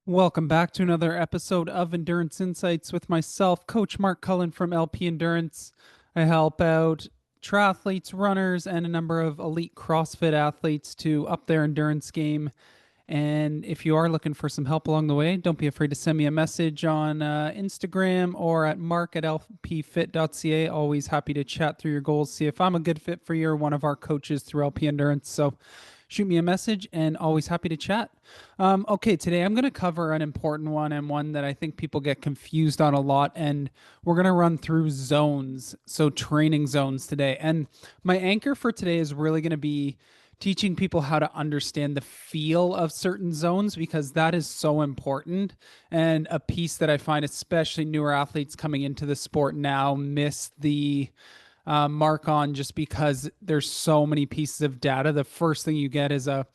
Welcome back to another episode of Endurance Insights with myself, Coach Mark Cullen from LP Endurance. I help out triathletes, runners, and a number of elite CrossFit athletes to up their endurance game. And if you are looking for some help along the way, don't be afraid to send me a message on Instagram or at mark@lpfit.ca. Always happy to chat through your goals, see if I'm a good fit for you or one of our coaches through LP Endurance. So shoot me a message and always happy to chat. Okay, today I'm going to cover an important one and one that I think people get confused on a lot. And we're going to run through zones, so training zones today. And my anchor for today is really going to be teaching people how to understand the feel of certain zones because that is so important. And a piece that I find, especially newer athletes coming into the sport now, miss the mark on just because there's so many pieces of data. The first thing you get is a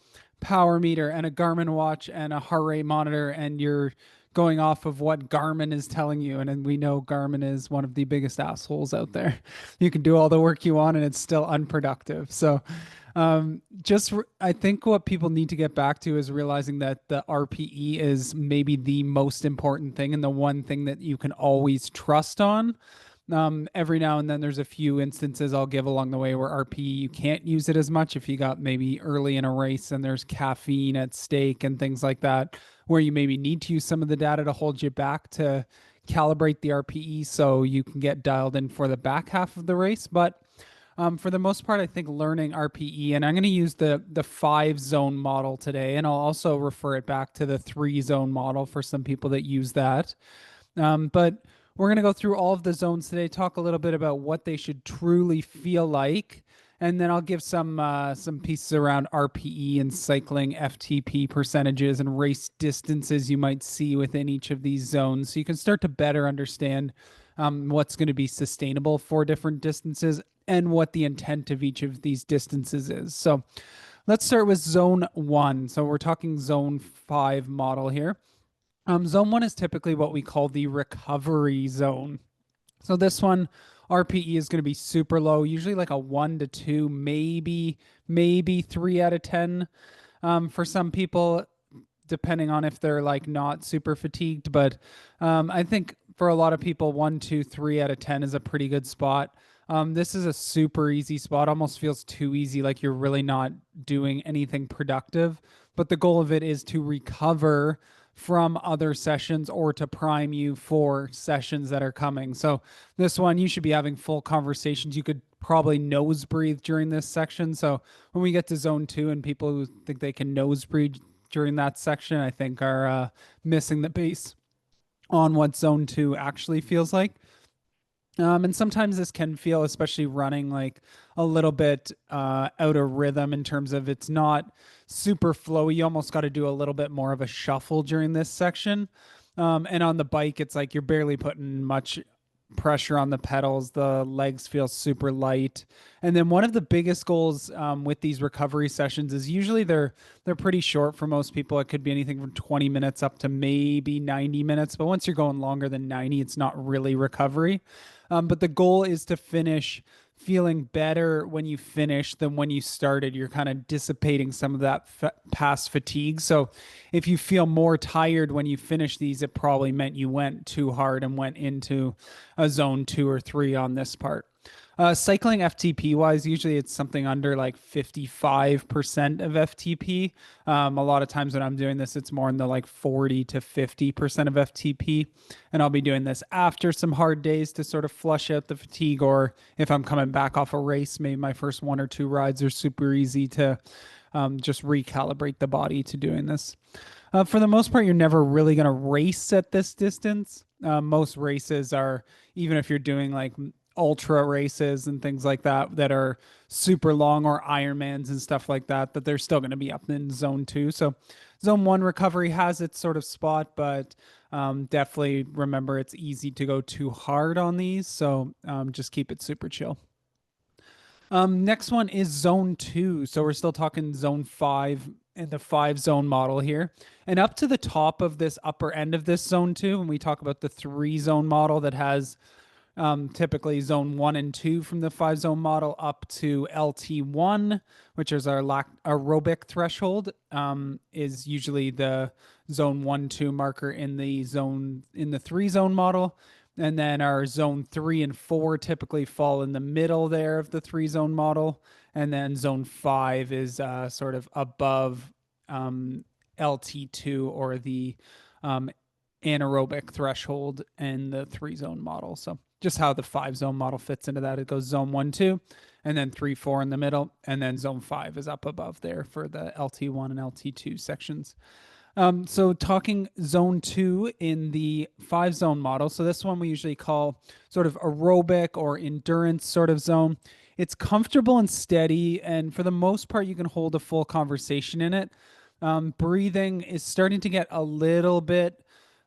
power meter and a Garmin watch and a heart rate monitor, and you're going off of what Garmin is telling you. And we know Garmin is one of the biggest assholes out there. You can do all the work you want and it's still unproductive. So, I think what people need to get back to is realizing that the RPE is maybe the most important thing and the one thing that you can always trust on. Every now and then there's a few instances I'll give along the way where RPE you can't use it as much if you got maybe early in a race and there's caffeine at stake and things like that, where you maybe need to use some of the data to hold you back to calibrate the RPE so you can get dialed in for the back half of the race. But for the most part, I think learning RPE, and I'm going to use the 5 zone model today, and I'll also refer it back to the 3 zone model for some people that use that. But we're going to go through all of the zones today, talk a little bit about what they should truly feel like, and then I'll give some pieces around RPE and cycling FTP percentages and race distances you might see within each of these zones, so you can start to better understand what's going to be sustainable for different distances and what the intent of each of these distances is. So let's start with zone 1. So we're talking zone 5 model here. Zone 1 is typically what we call the recovery zone. So this one, RPE is going to be super low, usually like a 1 to 2, maybe 3 out of 10 for some people, depending on if they're like not super fatigued. But I think for a lot of people, 1, 2, 3 out of 10 is a pretty good spot. This is a super easy spot, almost feels too easy, like you're really not doing anything productive. But the goal of it is to recover from other sessions or to prime you for sessions that are coming. So this one, you should be having full conversations. You could probably nose breathe during this section. So when we get to zone 2 and people who think they can nose breathe during that section, I think are missing the base on what zone 2 actually feels like. And sometimes this can feel, especially running, like a little bit out of rhythm in terms of it's not super flowy. You almost got to do a little bit more of a shuffle during this section. And on the bike, it's like you're barely putting much pressure on the pedals. The legs feel super light. And then one of the biggest goals with these recovery sessions is usually they're pretty short for most people. It could be anything from 20 minutes up to maybe 90 minutes. But once you're going longer than 90, it's not really recovery. But the goal is to finish feeling better when you finish than when you started. You're kind of dissipating some of that past fatigue. So if you feel more tired when you finish these, it probably meant you went too hard and went into a zone 2 or 3 on this part. Cycling FTP wise, usually it's something under like 55% of FTP. A lot of times when I'm doing this, it's more in the like 40 to 50% of FTP. And I'll be doing this after some hard days to sort of flush out the fatigue. Or if I'm coming back off a race, maybe my first 1 or 2 rides are super easy to just recalibrate the body to doing this. For the most part, you're never really going to race at this distance. Most races are, even if you're doing like ultra races and things like that that are super long, or Ironmans and stuff like that, that they're still going to be up in zone 2. So zone 1 recovery has its sort of spot, but definitely remember it's easy to go too hard on these. So just keep it super chill. Next one is zone 2. So we're still talking zone 5 in the 5 zone model here. And up to the top of this upper end of this zone 2, when we talk about the 3 zone model that has typically zone 1 and 2 from the 5 zone model up to LT1, which is our aerobic threshold, is usually the zone 1 2 marker in the 3 zone model. And then our zone 3 and 4 typically fall in the middle there of the 3 zone model. And then zone 5 is sort of above LT2, or the um, anaerobic threshold in the 3 zone model. So just how the 5 zone model fits into that. It goes zone 1 2, and then 3 4 in the middle, and then zone 5 is up above there for the LT1 and LT2 sections. So talking zone 2 in the 5 zone model. So this one we usually call sort of aerobic or endurance sort of zone. It's comfortable and steady, and for the most part, you can hold a full conversation in it. Breathing is starting to get a little bit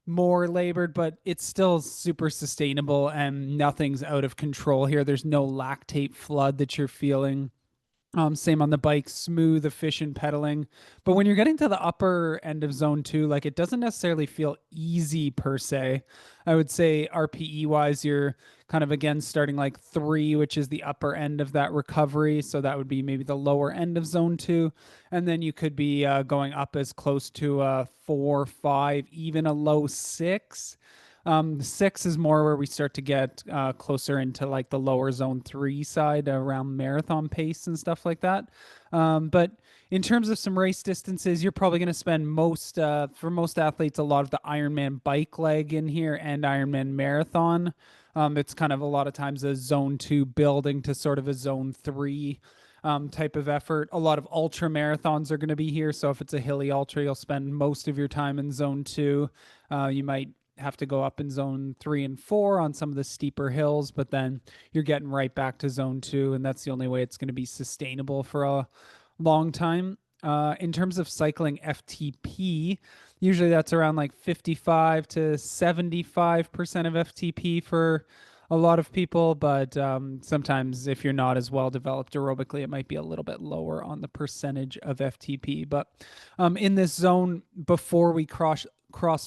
more labored, but it's still super sustainable and nothing's out of control here. There's no lactate flood that you're feeling. Same on the bike, smooth, efficient pedaling. But when you're getting to the upper end of zone 2, like, it doesn't necessarily feel easy per se. I would say RPE wise, you're kind of again starting like 3, which is the upper end of that recovery. So that would be maybe the lower end of zone 2. And then you could be going up as close to a 4, 5, even a low 6. 6 is more where we start to get closer into like the lower zone 3 side around marathon pace and stuff like that. But in terms of some race distances, you're probably going to spend for most athletes, a lot of the Ironman bike leg in here and Ironman marathon. It's kind of a lot of times a zone 2 building to sort of a zone 3 type of effort. A lot of ultra marathons are going to be here. So if it's a hilly ultra, you'll spend most of your time in zone 2. You might have to go up in zone 3 and 4 on some of the steeper hills, but then you're getting right back to zone 2, and that's the only way it's going to be sustainable for a long time. In terms of cycling FTP, usually that's around like 55 to 75% of FTP for a lot of people, but sometimes if you're not as well developed aerobically, it might be a little bit lower on the percentage of FTP. But in this zone, before we cross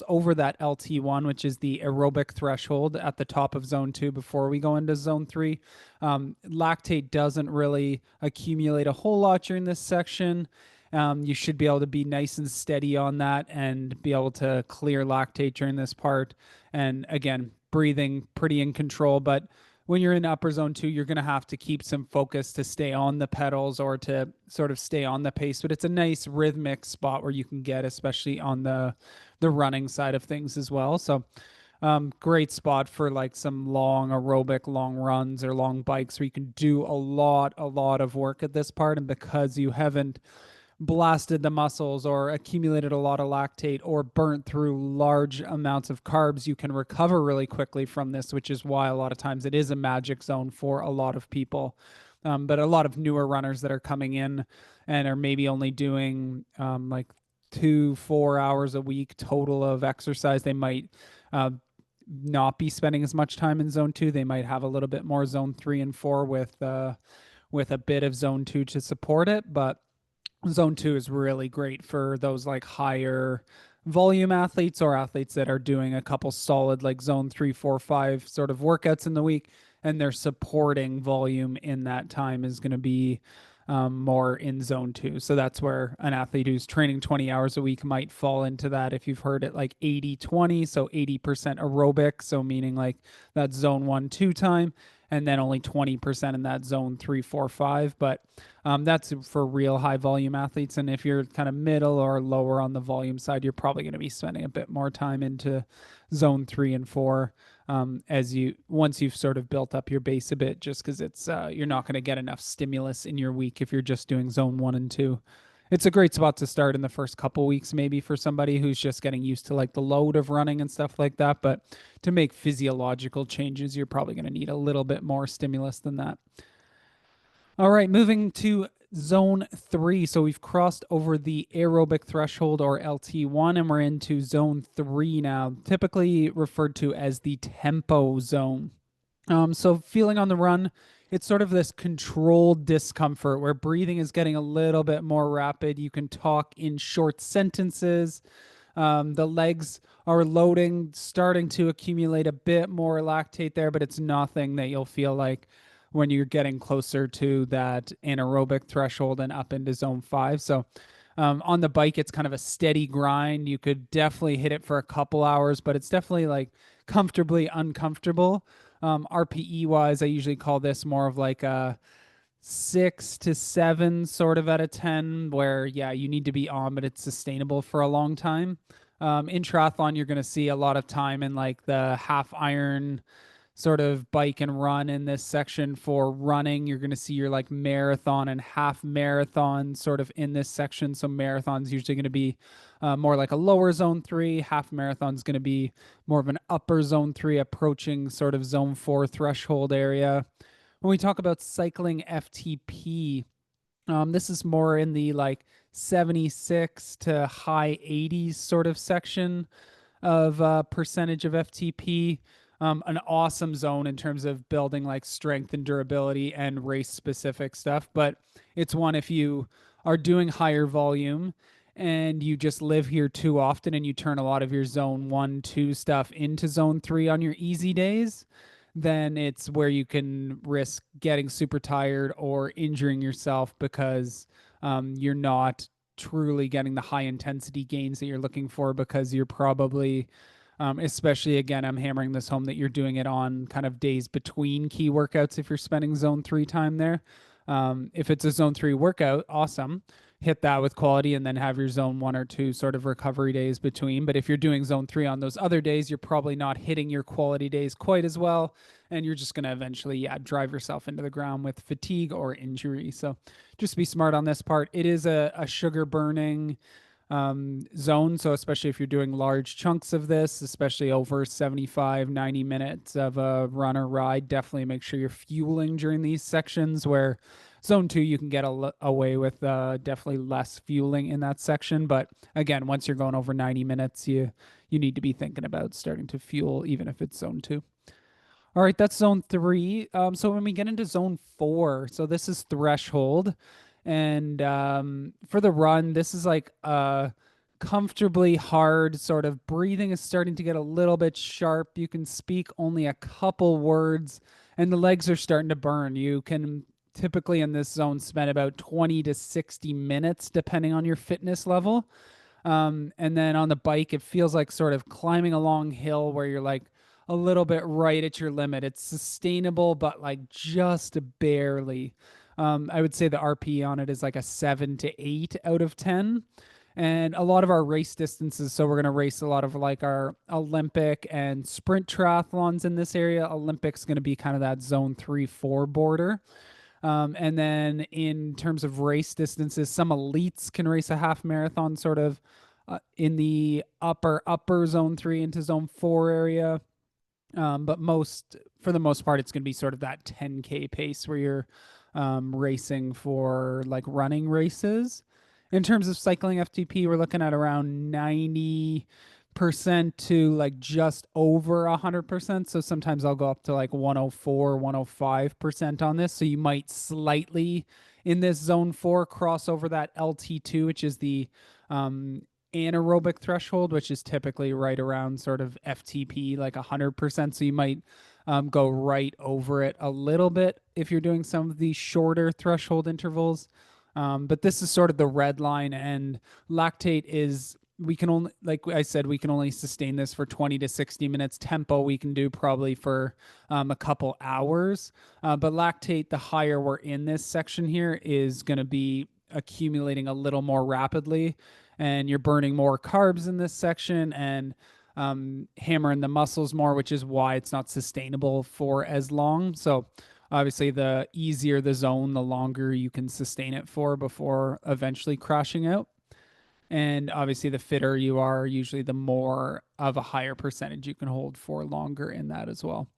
over that LT1, which is the aerobic threshold at the top of zone 2 before we go into zone 3, lactate doesn't really accumulate a whole lot during this section. You should be able to be nice and steady on that and be able to clear lactate during this part. And again, breathing pretty in control. But when you're in upper zone 2, you're going to have to keep some focus to stay on the pedals or to sort of stay on the pace. But it's a nice rhythmic spot where you can get, especially on the running side of things as well. So great spot for like some long aerobic, long runs or long bikes where you can do a lot of work at this part. And because you haven't blasted the muscles or accumulated a lot of lactate or burnt through large amounts of carbs, you can recover really quickly from this, which is why a lot of times it is a magic zone for a lot of people. But a lot of newer runners that are coming in and are maybe only doing like 2-4 hours a week total of exercise, they might not be spending as much time in zone 2. They might have a little bit more zone 3 and 4 with a bit of zone 2 to support it. But zone 2 is really great for those like higher volume athletes or athletes that are doing a couple solid like zone 3, 4, 5 sort of workouts in the week, and their supporting volume in that time is going to be more in zone 2. So that's where an athlete who's training 20 hours a week might fall into that. If you've heard it, like 80-20, so 80% aerobic, so meaning like that zone 1 2 time, and then only 20% in that zone 3 4 5. But that's for real high volume athletes. And if you're kind of middle or lower on the volume side, you're probably going to be spending a bit more time into zone 3 and 4 once you've sort of built up your base a bit, just because it's you're not going to get enough stimulus in your week if you're just doing zone 1 and 2. It's a great spot to start in the first couple weeks, maybe for somebody who's just getting used to like the load of running and stuff like that. But to make physiological changes, you're probably going to need a little bit more stimulus than that. All right, moving to zone 3. So we've crossed over the aerobic threshold, or LT1, and we're into zone 3 now, typically referred to as the tempo zone. So feeling on the run, it's sort of this controlled discomfort where breathing is getting a little bit more rapid. You can talk in short sentences. The legs are loading, starting to accumulate a bit more lactate there, but it's nothing that you'll feel like when you're getting closer to that anaerobic threshold and up into zone 5. So on the bike, it's kind of a steady grind. You could definitely hit it for a couple hours, but it's definitely like comfortably uncomfortable. RPE wise, I usually call this more of like a 6 to 7 sort of out of 10, where, yeah, you need to be on, but it's sustainable for a long time. In triathlon, you're going to see a lot of time in like the half iron sort of bike and run in this section. For running, you're going to see your like marathon and half marathon sort of in this section. So marathon's usually going to be more like a lower zone 3. Half marathon's going to be more of an upper zone 3, approaching sort of zone 4 threshold area. When we talk about cycling FTP, this is more in the like 76 to high 80s sort of section of percentage of FTP. An awesome zone in terms of building like strength and durability and race specific stuff. But it's one, if you are doing higher volume and you just live here too often and you turn a lot of your zone 1, 2 stuff into zone 3 on your easy days, then it's where you can risk getting super tired or injuring yourself because you're not truly getting the high intensity gains that you're looking for, because you're probably, especially again, I'm hammering this home that you're doing it on kind of days between key workouts if you're spending zone 3 time there. If it's a zone 3 workout, awesome. Hit that with quality and then have your zone 1 or 2 sort of recovery days between. But if you're doing zone 3 on those other days, you're probably not hitting your quality days quite as well. And you're just going to eventually, yeah, drive yourself into the ground with fatigue or injury. So just be smart on this part. It is a sugar burning zone. So especially if you're doing large chunks of this, especially over 75, 90 minutes of a run or ride, definitely make sure you're fueling during these sections, where zone 2, you can get away with definitely less fueling in that section. But again, once you're going over 90 minutes, you need to be thinking about starting to fuel, even if it's zone 2. All right, that's zone 3. So when we get into zone 4, so this is threshold. And for the run, this is like comfortably hard, sort of breathing is starting to get a little bit sharp. You can speak only a couple words, and the legs are starting to burn. You can typically in this zone spend about 20 to 60 minutes, depending on your fitness level. And then on the bike, it feels like sort of climbing a long hill where you're like a little bit right at your limit. It's sustainable, but like just barely. I would say the RP on it is like a 7 to 8 out of 10. And a lot of our race distances, so we're going to race a lot of like our Olympic and sprint triathlons in this area. Olympic's going to be kind of that zone 3, 4 border. And then in terms of race distances, some elites can race a half marathon sort of in the upper zone 3 into zone 4 area. But for the most part, it's going to be sort of that 10K pace where you're racing for like running races. In terms of cycling FTP, we're looking at around 90% to like just over 100%. So sometimes I'll go up to like 104, 105% on this. So you might slightly in this zone 4 cross over that LT2, which is the anaerobic threshold, which is typically right around sort of FTP, like 100%. So you might go right over it a little bit if you're doing some of these shorter threshold intervals. But this is sort of the red line, and lactate is, we can only, like I said, we can only sustain this for 20 to 60 minutes. Tempo we can do probably for a couple hours. But lactate, the higher we're in this section here, is going to be accumulating a little more rapidly, and you're burning more carbs in this section and hammering the muscles more, which is why it's not sustainable for as long. So obviously, the easier the zone, the longer you can sustain it for before eventually crashing out. And obviously, the fitter you are, usually the more of a higher percentage you can hold for longer in that as well.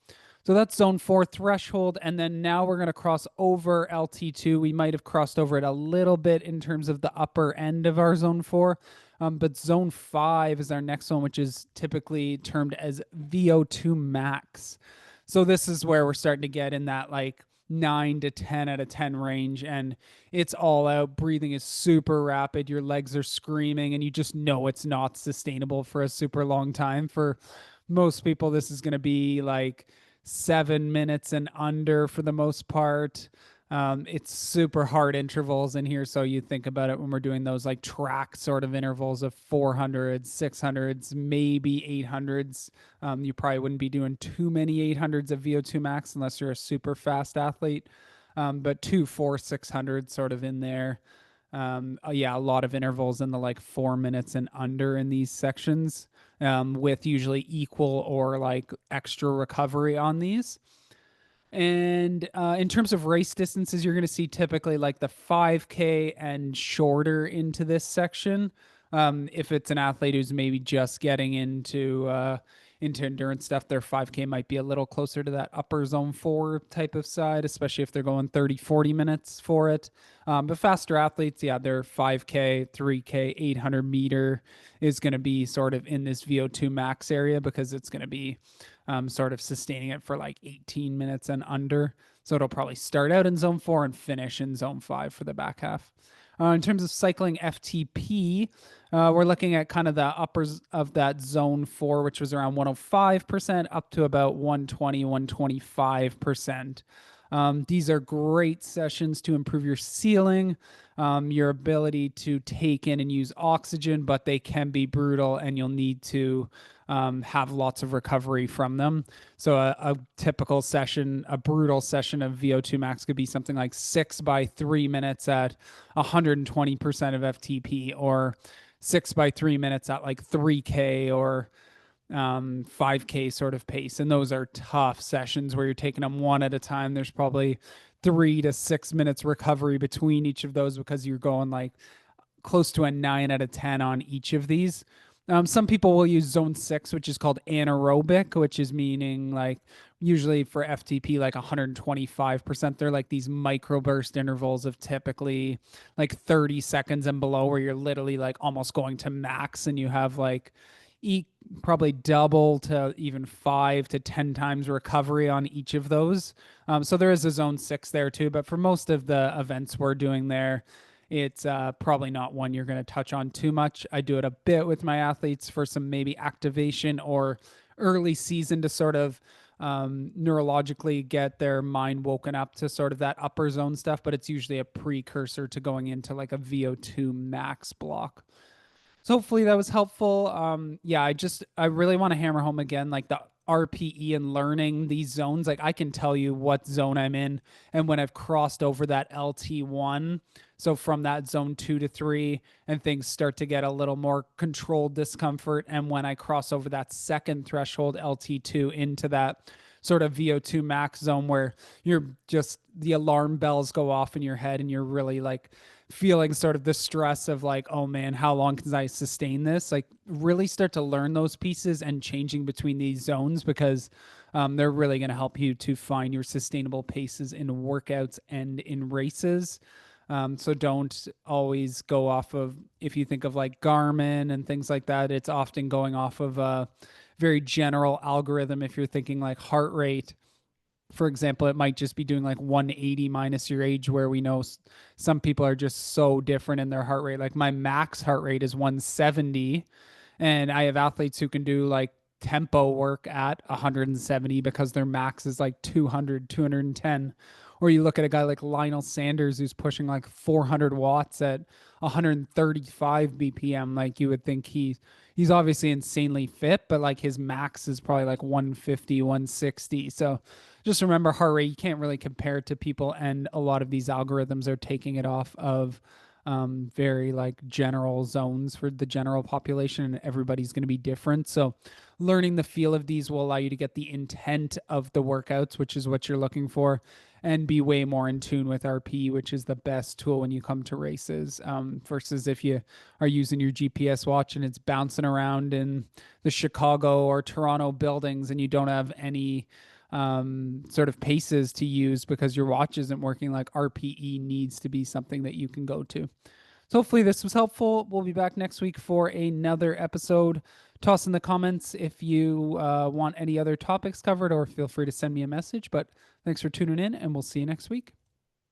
So that's zone 4 threshold. And then now we're going to cross over LT2. We might have crossed over it a little bit in terms of the upper end of our zone 4. But zone 5 is our next one, which is typically termed as VO2 max. So this is where we're starting to get in that like 9 to 10 out of 10 range, and it's all out. Breathing is super rapid. Your legs are screaming, and you just know it's not sustainable for a super long time. For most people, this is going to be like 7 minutes and under for the most part. It's super hard intervals in here. So you think about it when we're doing those like track sort of intervals of 400s, 600s, maybe 800s. You probably wouldn't be doing too many 800s of VO2 max unless you're a super fast athlete. But 2, 4, 600 sort of in there. Yeah, a lot of intervals in the like 4 minutes and under in these sections, with usually equal or like extra recovery on these. And in terms of race distances, you're going to see typically like the 5K and shorter into this section. If it's an athlete who's maybe just getting into endurance stuff, their 5K might be a little closer to that upper zone 4 type of side, especially if they're going 30, 40 minutes for it. But faster athletes, yeah, their 5K, 3K, 800-meter is going to be sort of in this VO2 max area because it's going to be sort of sustaining it for like 18 minutes and under. So it'll probably start out in zone 4 and finish in zone 5 for the back half. In terms of cycling FTP, we're looking at kind of the uppers of that zone 4, which was around 105%, up to about 120, 125%. These are great sessions to improve your ceiling, your ability to take in and use oxygen, but they can be brutal and you'll need to have lots of recovery from them. So a typical session, a brutal session of VO2 max could be something like 6 by 3 minutes at 120% of FTP, or 6 by 3 minutes at like 3K or 5K sort of pace. And those are tough sessions where you're taking them one at a time. There's probably 3 to 6 minutes recovery between each of those because you're going like close to a 9 out of 10 on each of these. Some people will use zone 6, which is called anaerobic, which is meaning like usually for FTP, like 125%. They're like these microburst intervals of typically like 30 seconds and below, where you're literally like almost going to max and you have like probably double to even 5 to 10 times recovery on each of those. So there is a zone 6 there too. But for most of the events we're doing there, it's probably not one you're going to touch on too much. I do it a bit with my athletes for some maybe activation or early season to sort of neurologically get their mind woken up to sort of that upper zone stuff, but it's usually a precursor to going into like a VO2 max block. So hopefully that was helpful. Yeah, I really want to hammer home again like the RPE and learning these zones. Like I can tell you what zone I'm in and when I've crossed over that LT1. So from that zone 2 to 3 and things start to get a little more controlled discomfort, and when I cross over that second threshold LT2 into that sort of VO2 max zone where you're just the alarm bells go off in your head and you're really like feeling sort of the stress of like, oh man, how long can I sustain this? Like really start to learn those pieces and changing between these zones, because they're really going to help you to find your sustainable paces in workouts and in races. So don't always go off of, if you think of like Garmin and things like that, it's often going off of a very general algorithm. If you're thinking like heart rate, for example, it might just be doing like 180 minus your age, where we know some people are just so different in their heart rate. Like my max heart rate is 170, and I have athletes who can do like tempo work at 170 because their max is like 200, 210. Or you look at a guy like Lionel Sanders who's pushing like 400 watts at 135 BPM. Like you would think he's obviously insanely fit, but like his max is probably like 150, 160. So just remember heart rate, you can't really compare it to people. And a lot of these algorithms are taking it off of very like general zones for the general population, and everybody's going to be different. So learning the feel of these will allow you to get the intent of the workouts, which is what you're looking for, and be way more in tune with RP, which is the best tool when you come to races, versus if you are using your GPS watch and it's bouncing around in the Chicago or Toronto buildings and you don't have any sort of paces to use because your watch isn't working. Like RPE needs to be something that you can go to. So hopefully this was helpful. We'll be back next week for another episode. Toss in the comments if you want any other topics covered, or feel free to send me a message. But thanks for tuning in, and we'll see you next week.